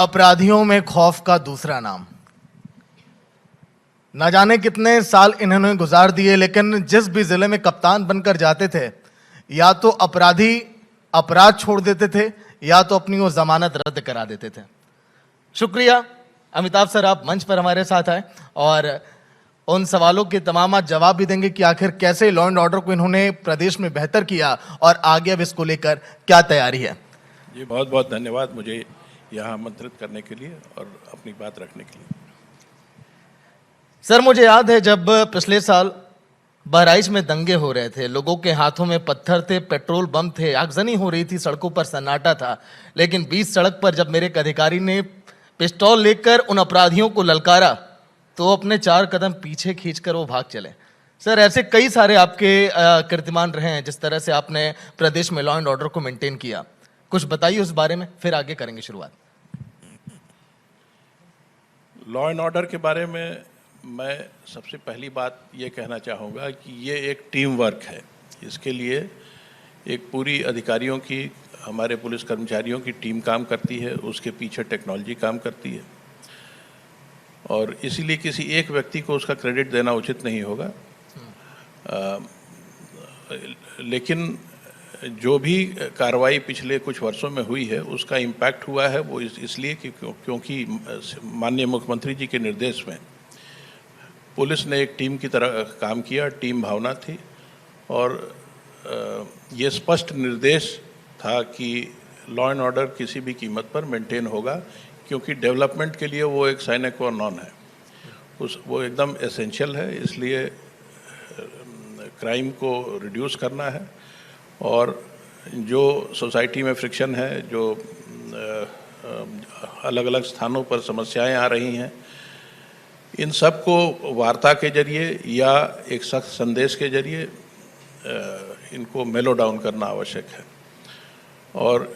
अपराधियों में खौफ का दूसरा नाम। न जाने कितने साल इन्होंने गुजार दिए, लेकिन जिस भी जिले में कप्तान बनकर जाते थे, या तो अपराधी अपराध छोड़ देते थे या तो अपनी वो जमानत रद्द करा देते थे। शुक्रिया अमिताभ सर, आप मंच पर हमारे साथ आए और उन सवालों के तमाम जवाब भी देंगे कि आखिर कैसे लॉ एंड ऑर्डर को इन्होंने प्रदेश में बेहतर किया और आगे अब इसको लेकर क्या तैयारी है। जी बहुत बहुत धन्यवाद मुझे यहाँ आमंत्रित करने के लिए और अपनी बात रखने के लिए। सर, मुझे याद है जब पिछले साल बहराइच में दंगे हो रहे थे, लोगों के हाथों में पत्थर थे, पेट्रोल बम थे, आगजनी हो रही थी, सड़कों पर सन्नाटा था, लेकिन बीच सड़क पर जब मेरे एक अधिकारी ने पिस्तौल लेकर उन अपराधियों को ललकारा तो अपने 4 कदम पीछे खींचकर वो भाग चले। सर, ऐसे कई सारे आपके कीर्तिमान रहे हैं जिस तरह से आपने प्रदेश में लॉ एंड ऑर्डर को मेंटेन किया। कुछ बताइए उस बारे में, फिर आगे करेंगे शुरुआत। लॉ एंड ऑर्डर के बारे में मैं सबसे पहली बात ये कहना चाहूँगा कि ये एक टीम वर्क है। इसके लिए एक पूरी अधिकारियों की, हमारे पुलिस कर्मचारियों की टीम काम करती है, उसके पीछे टेक्नोलॉजी काम करती है और इसीलिए किसी एक व्यक्ति को उसका क्रेडिट देना उचित नहीं होगा। लेकिन जो भी कार्रवाई पिछले कुछ वर्षों में हुई है उसका इम्पैक्ट हुआ है वो इसलिए क्योंकि माननीय मुख्यमंत्री जी के निर्देश में पुलिस ने एक टीम की तरह काम किया, टीम भावना थी और ये स्पष्ट निर्देश था कि लॉ एंड ऑर्डर किसी भी कीमत पर मेंटेन होगा, क्योंकि डेवलपमेंट के लिए वो एक साइन क्वा नॉन है, वो एकदम एसेंशियल है। इसलिए क्राइम को रिड्यूस करना है और जो सोसाइटी में फ्रिक्शन है, जो अलग अलग स्थानों पर समस्याएं आ रही हैं, इन सब को वार्ता के जरिए या एक सख्त संदेश के जरिए इनको मेलो डाउन करना आवश्यक है और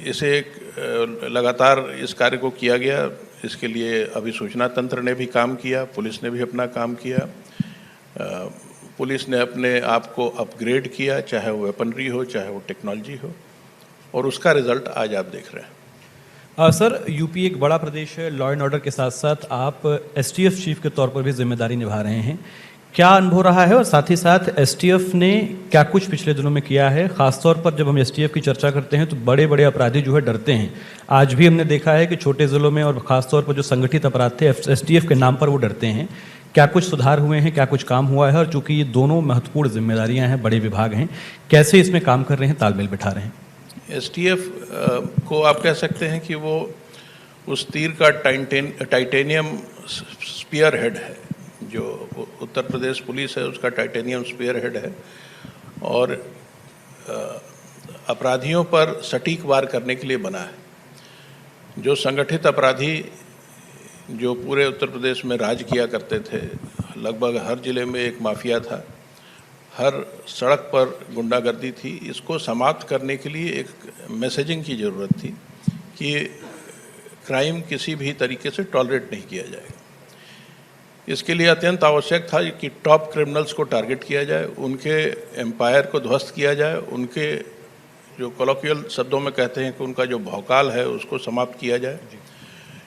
इसे एक लगातार इस कार्य को किया गया। इसके लिए अभिसूचना तंत्र ने भी काम किया, पुलिस ने भी अपना काम किया। पुलिस ने अपने आप को अपग्रेड किया, चाहे वो वेपनरी हो, चाहे वो टेक्नोलॉजी हो, और उसका रिजल्ट आज आप देख रहे हैं। सर, यूपी एक बड़ा प्रदेश है, लॉ एंड ऑर्डर के साथ साथ आप एसटीएफ चीफ के तौर पर भी जिम्मेदारी निभा रहे हैं। क्या अनुभव रहा है और साथ ही साथ एसटीएफ ने क्या कुछ पिछले दिनों में किया है? खासतौर पर जब हम एसटीएफ की चर्चा करते हैं तो बड़े बड़े अपराधी जो है डरते हैं। आज भी हमने देखा है कि छोटे जिलों में और खासतौर पर जो संगठित अपराध थे एसटीएफ के नाम पर वो डरते हैं। क्या कुछ सुधार हुए हैं, क्या कुछ काम हुआ है? और चूंकि ये दोनों महत्वपूर्ण जिम्मेदारियाँ हैं, बड़े विभाग हैं, कैसे इसमें काम कर रहे हैं, तालमेल बिठा रहे हैं? एसटीएफ को आप कह सकते हैं कि वो उस तीर का टाइटेनियम स्पीयर हेड है। जो उत्तर प्रदेश पुलिस है उसका टाइटेनियम स्पीयर हेड है और अपराधियों पर सटीक वार करने के लिए बना है। जो संगठित अपराधी जो पूरे उत्तर प्रदेश में राज किया करते थे, लगभग हर जिले में एक माफिया था, हर सड़क पर गुंडागर्दी थी, इसको समाप्त करने के लिए एक मैसेजिंग की ज़रूरत थी कि क्राइम किसी भी तरीके से टॉलरेट नहीं किया जाएगा। इसके लिए अत्यंत आवश्यक था कि टॉप क्रिमिनल्स को टारगेट किया जाए, उनके एम्पायर को ध्वस्त किया जाए, उनके जो कॉलोकियल शब्दों में कहते हैं कि उनका जो भौकाल है उसको समाप्त किया जाए,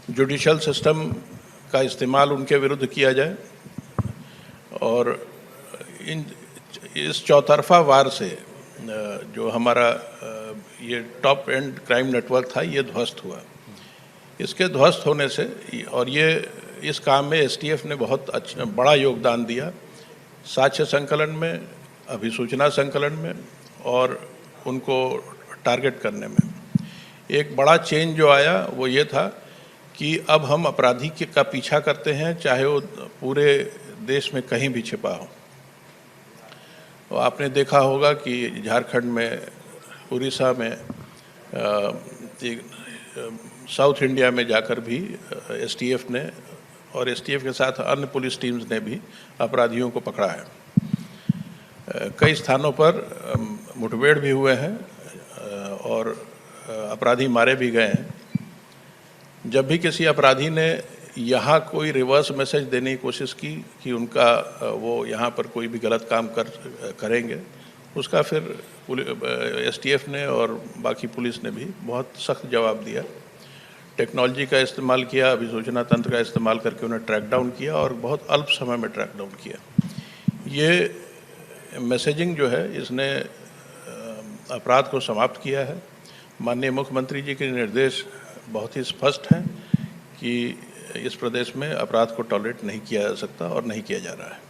जुडिशल सिस्टम का इस्तेमाल उनके विरुद्ध किया जाए और इस चौतरफा वार से जो हमारा ये टॉप एंड क्राइम नेटवर्क था ये ध्वस्त हुआ। इसके ध्वस्त होने से और ये इस काम में एसटीएफ ने बहुत अच्छा बड़ा योगदान दिया, साक्ष्य संकलन में, अभिसूचना संकलन में और उनको टारगेट करने में। एक बड़ा चेंज जो आया वो ये था कि अब हम अपराधी का पीछा करते हैं, चाहे वो पूरे देश में कहीं भी छिपा हो। तो आपने देखा होगा कि झारखंड में, उड़ीसा में, साउथ इंडिया में जाकर भी एसटीएफ ने और एसटीएफ के साथ अन्य पुलिस टीम्स ने भी अपराधियों को पकड़ा है। कई स्थानों पर मुठभेड़ भी हुए हैं और अपराधी मारे भी गए हैं। जब भी किसी अपराधी ने यहाँ कोई रिवर्स मैसेज देने की कोशिश की कि उनका वो यहाँ पर कोई भी गलत काम करेंगे, उसका फिर एसटीएफ ने और बाकी पुलिस ने भी बहुत सख्त जवाब दिया। टेक्नोलॉजी का इस्तेमाल किया, अभिसूचना तंत्र का इस्तेमाल करके उन्हें ट्रैक डाउन किया और बहुत अल्प समय में ट्रैक डाउन किया। ये मैसेजिंग जो है इसने अपराध को समाप्त किया है। माननीय मुख्यमंत्री जी के निर्देश बहुत ही स्पष्ट हैं कि इस प्रदेश में अपराध को टॉलरेट नहीं किया जा सकता और नहीं किया जा रहा है।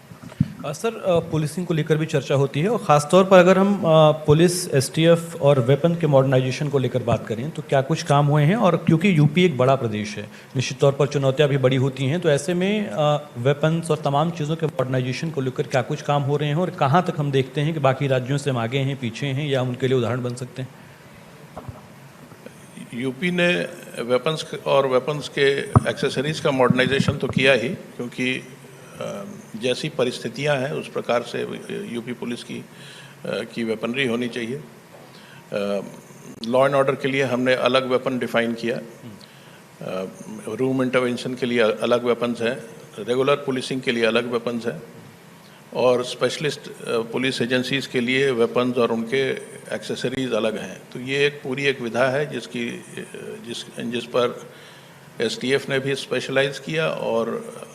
सर, पुलिसिंग को लेकर भी चर्चा होती है और ख़ासतौर पर अगर हम पुलिस, एसटीएफ और वेपन के मॉडर्नाइजेशन को लेकर बात करें तो क्या कुछ काम हुए हैं? और क्योंकि यूपी एक बड़ा प्रदेश है, निश्चित तौर पर चुनौतियां भी बड़ी होती हैं, तो ऐसे में वेपन्स और तमाम चीज़ों के मॉडर्नाइजेशन को लेकर क्या कुछ काम हो रहे हैं और कहाँ तक हम देखते हैं कि बाकी राज्यों से हम आगे हैं, पीछे हैं, या उनके लिए उदाहरण बन सकते हैं? यूपी ने वेपन्स के एक्सेसरीज का मॉडर्नाइजेशन तो किया ही, क्योंकि जैसी परिस्थितियां हैं उस प्रकार से यूपी पुलिस की वेपनरी होनी चाहिए। लॉ एंड ऑर्डर के लिए हमने अलग वेपन डिफाइन किया, रूम इंटरवेंशन के लिए अलग वेपन्स हैं, रेगुलर पुलिसिंग के लिए अलग वेपन्स हैं और स्पेशलिस्ट पुलिस एजेंसीज के लिए वेपन्स और उनके एक्सेसरीज अलग हैं। तो ये पूरी एक विधा है जिस पर एसटीएफ ने भी स्पेशलाइज किया और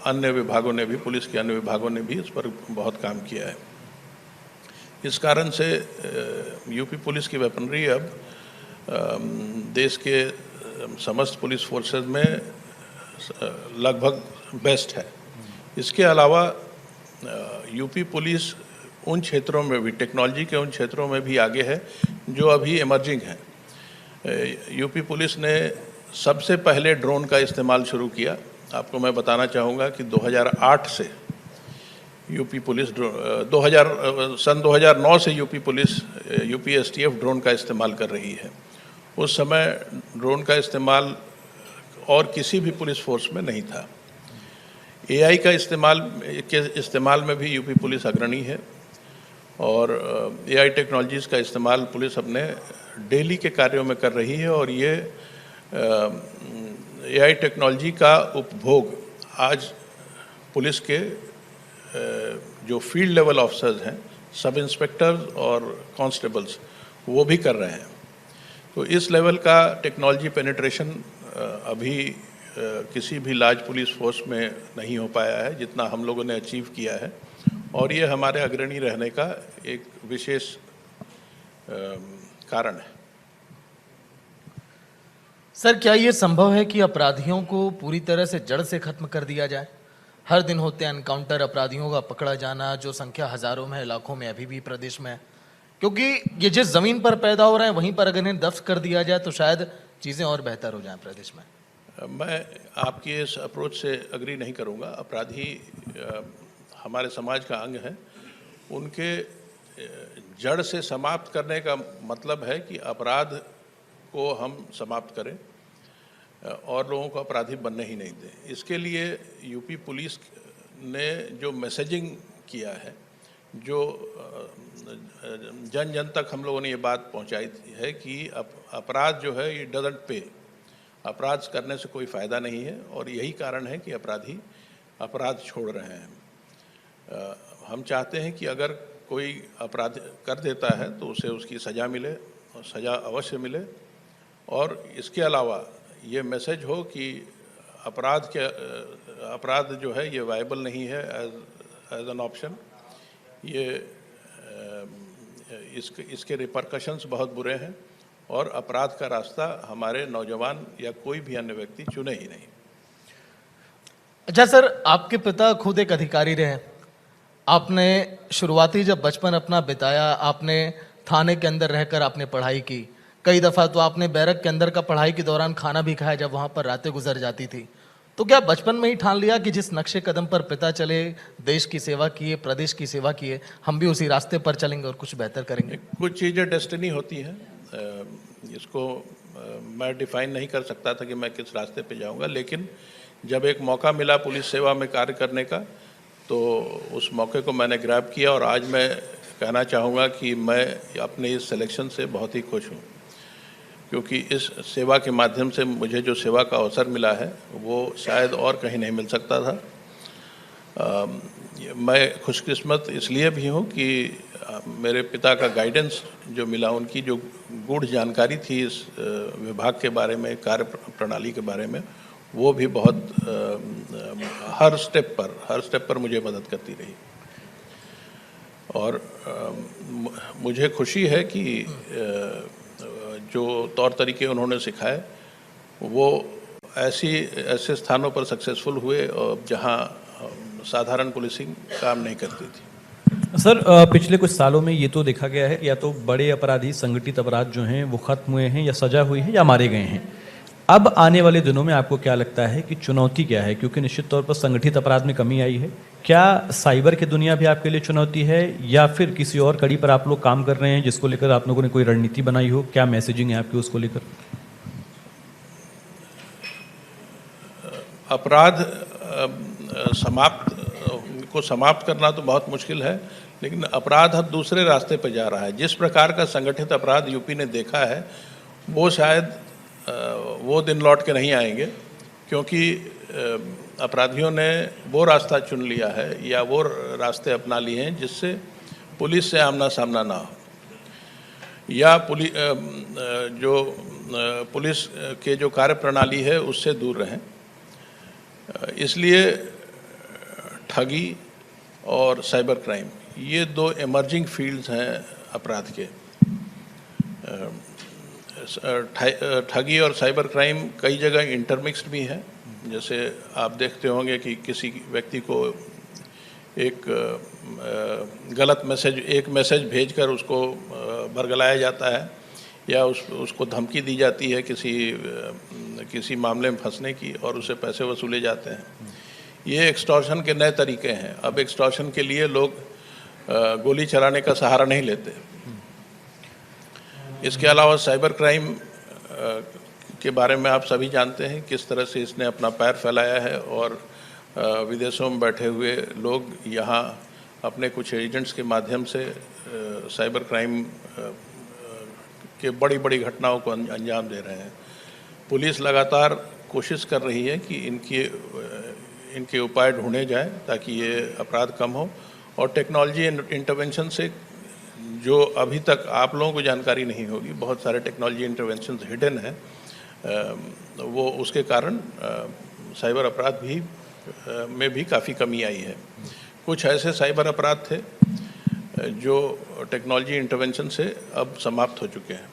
अन्य विभागों ने भी, पुलिस के अन्य विभागों ने भी इस पर बहुत काम किया है। इस कारण से यूपी पुलिस की वेपनरी अब देश के समस्त पुलिस फोर्सेज में लगभग बेस्ट है। इसके अलावा यूपी पुलिस उन क्षेत्रों में भी, टेक्नोलॉजी के उन क्षेत्रों में भी आगे है जो अभी इमर्जिंग हैं। यूपी पुलिस ने सबसे पहले ड्रोन का इस्तेमाल शुरू किया। आपको मैं बताना चाहूँगा कि 2008 से यूपी पुलिस सन 2009 से यूपी एसटीएफ ड्रोन का इस्तेमाल कर रही है। उस समय ड्रोन का इस्तेमाल और किसी भी पुलिस फोर्स में नहीं था। एआई का इस्तेमाल में भी यूपी पुलिस अग्रणी है और एआई टेक्नोलॉजीज़ का इस्तेमाल पुलिस अपने डेली के कार्यों में कर रही है और ये एआई टेक्नोलॉजी का उपभोग आज पुलिस के जो फील्ड लेवल ऑफिसर्स हैं, सब इंस्पेक्टर्स और कांस्टेबल्स, वो भी कर रहे हैं। तो इस लेवल का टेक्नोलॉजी पेनिट्रेशन अभी किसी भी लार्ज पुलिस फोर्स में नहीं हो पाया है जितना हम लोगों ने अचीव किया है और ये हमारे अग्रणी रहने का एक विशेष कारण है। सर, क्या ये संभव है कि अपराधियों को पूरी तरह से जड़ से खत्म कर दिया जाए? हर दिन होते हैं एनकाउंटर, अपराधियों का पकड़ा जाना, जो संख्या हजारों में, लाखों में अभी भी प्रदेश में है। क्योंकि ये जिस जमीन पर पैदा हो रहे हैं वहीं पर अगर इन्हें दफ्न कर दिया जाए तो शायद चीजें और बेहतर हो जाएं प्रदेश में। मैं आपकी इस अप्रोच से अग्री नहीं करूंगा। अपराधी हमारे समाज का अंग है। उनके जड़ से समाप्त करने का मतलब है कि अपराध को हम समाप्त करें और लोगों को अपराधी बनने ही नहीं दें। इसके लिए यूपी पुलिस ने जो मैसेजिंग किया है, जो जन जन तक हम लोगों ने ये बात पहुंचाई है कि अपराध जो है ये डजंट पे, अपराध करने से कोई फ़ायदा नहीं है और यही कारण है कि अपराधी अपराध छोड़ रहे हैं। हम चाहते हैं कि अगर कोई अपराध कर देता है तो उसे उसकी सज़ा मिले और सज़ा अवश्य मिले और इसके अलावा ये मैसेज हो कि अपराध जो है ये वायबल नहीं है एज एन ऑप्शन। ये इसके रिपरकशंस बहुत बुरे हैं और अपराध का रास्ता हमारे नौजवान या कोई भी अन्य व्यक्ति चुने ही नहीं। अच्छा सर, आपके पिता खुद एक अधिकारी रहे। आपने शुरुआती जब बचपन अपना बिताया, आपने थाने के अंदर रहकर आपने पढ़ाई की। कई दफ़ा तो आपने बैरक के अंदर का पढ़ाई के दौरान खाना भी खाया जब वहाँ पर रातें गुजर जाती थी। तो क्या बचपन में ही ठान लिया कि जिस नक्शे कदम पर पिता चले, देश की सेवा किए, प्रदेश की सेवा किए, हम भी उसी रास्ते पर चलेंगे और कुछ बेहतर करेंगे? कुछ चीज़ें डेस्टिनी होती हैं, इसको मैं डिफाइन नहीं कर सकता था कि मैं किस रास्ते पे जाऊंगा, लेकिन जब एक मौका मिला पुलिस सेवा में कार्य करने का तो उस मौके को मैंने ग्रैब किया और आज मैं कहना चाहूँगा कि मैं अपने इस सिलेक्शन से बहुत ही खुश हूँ, क्योंकि इस सेवा के माध्यम से मुझे जो सेवा का अवसर मिला है वो शायद और कहीं नहीं मिल सकता था। मैं खुशकिस्मत इसलिए भी हूँ कि मेरे पिता का गाइडेंस जो मिला, उनकी जो गूढ़ जानकारी थी इस विभाग के बारे में, कार्य प्रणाली के बारे में, वो भी बहुत हर स्टेप पर मुझे मदद करती रही। और मुझे खुशी है कि जो तौर तरीके उन्होंने सिखाए वो ऐसे स्थानों पर सक्सेसफुल हुए और जहां साधारण पुलिसिंग काम नहीं करती थी। सर पिछले कुछ सालों में ये तो देखा गया है, या तो बड़े अपराधी, संगठित अपराध जो हैं वो खत्म हुए हैं या सजा हुई है या मारे गए हैं। अब आने वाले दिनों में आपको क्या लगता है कि चुनौती क्या है? क्योंकि निश्चित तौर पर संगठित अपराध में कमी आई है। क्या साइबर की दुनिया भी आपके लिए चुनौती है, या फिर किसी और कड़ी पर आप लोग काम कर रहे हैं जिसको लेकर आप लोगों ने कोई रणनीति बनाई हो? क्या मैसेजिंग है आपकी उसको लेकर? अपराध समाप्त करना तो बहुत मुश्किल है, लेकिन अपराध अब दूसरे रास्ते पर जा रहा है। जिस प्रकार का संगठित अपराध यूपी ने देखा है, वो शायद वो दिन लौट के नहीं आएंगे, क्योंकि अपराधियों ने वो रास्ता चुन लिया है या वो रास्ते अपना लिए हैं जिससे पुलिस से आमना सामना ना हो, या पुलिस के जो कार्य प्रणाली है उससे दूर रहें। इसलिए ठगी और साइबर क्राइम, ये दो इमर्जिंग फील्ड्स हैं अपराध के। ठगी और साइबर क्राइम कई जगह इंटरमिक्स्ड भी है। जैसे आप देखते होंगे कि किसी व्यक्ति को एक गलत मैसेज भेजकर उसको बरगलाया जाता है, या उसको धमकी दी जाती है किसी मामले में फंसने की, और उससे पैसे वसूले जाते हैं। ये एक्सटॉर्शन के नए तरीके हैं। अब एक्सटॉर्शन के लिए लोग गोली चलाने का सहारा नहीं लेते। इसके अलावा साइबर क्राइम के बारे में आप सभी जानते हैं किस तरह से इसने अपना पैर फैलाया है, और विदेशों में बैठे हुए लोग यहाँ अपने कुछ एजेंट्स के माध्यम से साइबर क्राइम के बड़ी घटनाओं को अंजाम दे रहे हैं। पुलिस लगातार कोशिश कर रही है कि इनके उपाय ढूंढे जाएं ताकि ये अपराध कम हो, और टेक्नोलॉजी इंटरवेंशन से, जो अभी तक आप लोगों को जानकारी नहीं होगी, बहुत सारे टेक्नोलॉजी इंटरवेंशन हिडन हैं, वो उसके कारण साइबर अपराध में भी काफ़ी कमी आई है। कुछ ऐसे साइबर अपराध थे जो टेक्नोलॉजी इंटरवेंशन से अब समाप्त हो चुके हैं।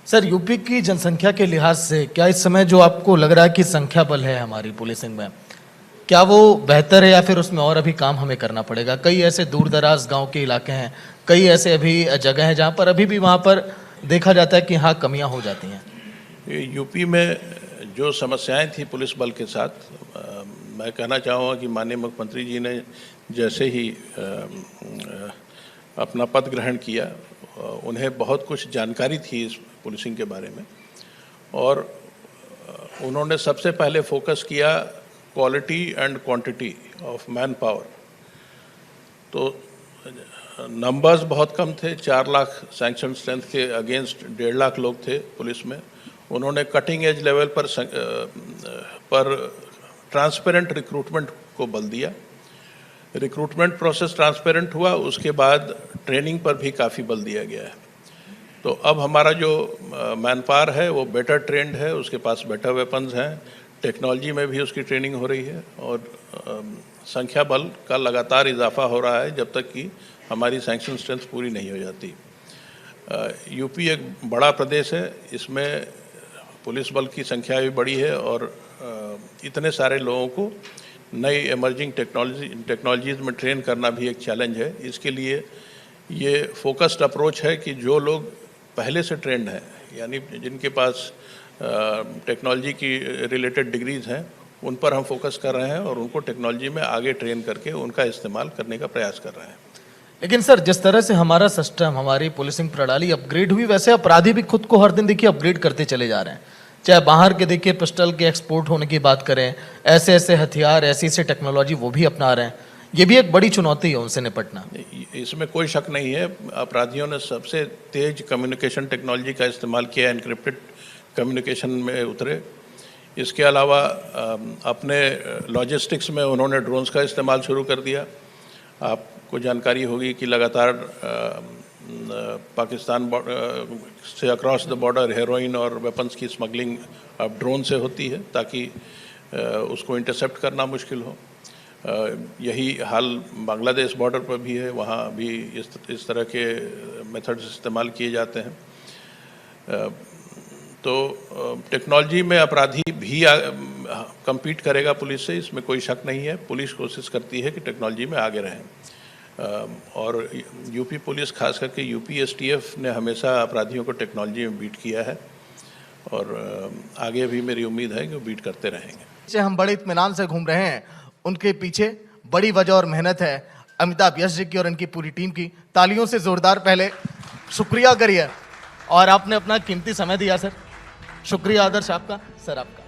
सर, यूपी की जनसंख्या के लिहाज से क्या इस समय जो आपको लग रहा है कि संख्या बल है हमारी पुलिसिंग में, क्या वो बेहतर है या फिर उसमें और अभी काम हमें करना पड़ेगा? कई ऐसे दूर दराज गांव के इलाके हैं, कई ऐसे अभी जगह हैं जहां पर अभी भी वहां पर देखा जाता है कि हाँ कमियां हो जाती हैं। यूपी में जो समस्याएं थी पुलिस बल के साथ, मैं कहना चाहूँगा कि माननीय मुख्यमंत्री जी ने जैसे ही अपना पद ग्रहण किया, उन्हें बहुत कुछ जानकारी थी इस पुलिसिंग के बारे में, और उन्होंने सबसे पहले फोकस किया quality and quantity of man power. तो नंबर्स बहुत कम थे, 4 लाख सैंक्शन स्ट्रेंथ के अगेंस्ट 1.5 लाख लोग थे पुलिस में। उन्होंने कटिंग एज लेवल पर ट्रांसपेरेंट रिक्रूटमेंट को बल दिया। रिक्रूटमेंट प्रोसेस ट्रांसपेरेंट हुआ, उसके बाद ट्रेनिंग पर भी काफ़ी बल दिया गया है। तो अब हमारा जो मैन पावर है वो बेटर ट्रेंड है, उसके पास बेटर वेपन्स हैं, टेक्नोलॉजी में भी उसकी ट्रेनिंग हो रही है, और संख्या बल का लगातार इजाफा हो रहा है जब तक कि हमारी सैंक्शन स्ट्रेंथ पूरी नहीं हो जाती। यूपी एक बड़ा प्रदेश है, इसमें पुलिस बल की संख्या भी बड़ी है, और इतने सारे लोगों को नई इमर्जिंग टेक्नोलॉजीज में ट्रेन करना भी एक चैलेंज है। इसके लिए ये फोकस्ड अप्रोच है कि जो लोग पहले से ट्रेंड हैं, यानी जिनके पास टेक्नोलॉजी की रिलेटेड डिग्रीज हैं, उन पर हम फोकस कर रहे हैं और उनको टेक्नोलॉजी में आगे ट्रेन करके उनका इस्तेमाल करने का प्रयास कर रहे हैं। लेकिन सर, जिस तरह से हमारा सिस्टम, हमारी पुलिसिंग प्रणाली अपग्रेड हुई, वैसे अपराधी भी खुद को हर दिन देखिए अपग्रेड करते चले जा रहे हैं। चाहे बाहर के देखिए पिस्टल के एक्सपोर्ट होने की बात करें, ऐसे ऐसे हथियार, ऐसी टेक्नोलॉजी वो भी अपना रहे हैं। ये भी एक बड़ी चुनौती है उनसे निपटना। इसमें कोई शक नहीं है, अपराधियों ने सबसे तेज कम्युनिकेशन टेक्नोलॉजी का इस्तेमाल किया, एनक्रिप्टेड कम्युनिकेशन में उतरे। इसके अलावा अपने लॉजिस्टिक्स में उन्होंने ड्रोन्स का इस्तेमाल शुरू कर दिया। आपको जानकारी होगी कि लगातार पाकिस्तान से अक्रॉस द बॉर्डर हेरोइन और वेपन्स की स्मगलिंग अब ड्रोन से होती है, ताकि उसको इंटरसेप्ट करना मुश्किल हो। यही हाल बांग्लादेश बॉर्डर पर भी है, वहाँ भी इस तरह के मेथड्स इस्तेमाल किए जाते हैं। तो टेक्नोलॉजी में अपराधी भी compete करेगा पुलिस से, इसमें कोई शक नहीं है। पुलिस कोशिश करती है कि टेक्नोलॉजी में आगे रहें, और यूपी पुलिस खास करके यूपी एसटीएफ ने हमेशा अपराधियों को टेक्नोलॉजी में बीट किया है, और आगे भी मेरी उम्मीद है कि वो बीट करते रहेंगे। हम बड़े इत्मीनान से घूम रहे हैं, उनके पीछे बड़ी वजह और मेहनत है अमिताभ यश जी की और इनकी पूरी टीम की। तालियों से जोरदार पहले शुक्रिया करिए, और आपने अपना कीमती समय दिया सर। शुक्रिया आदर्श आपका, सर आपका।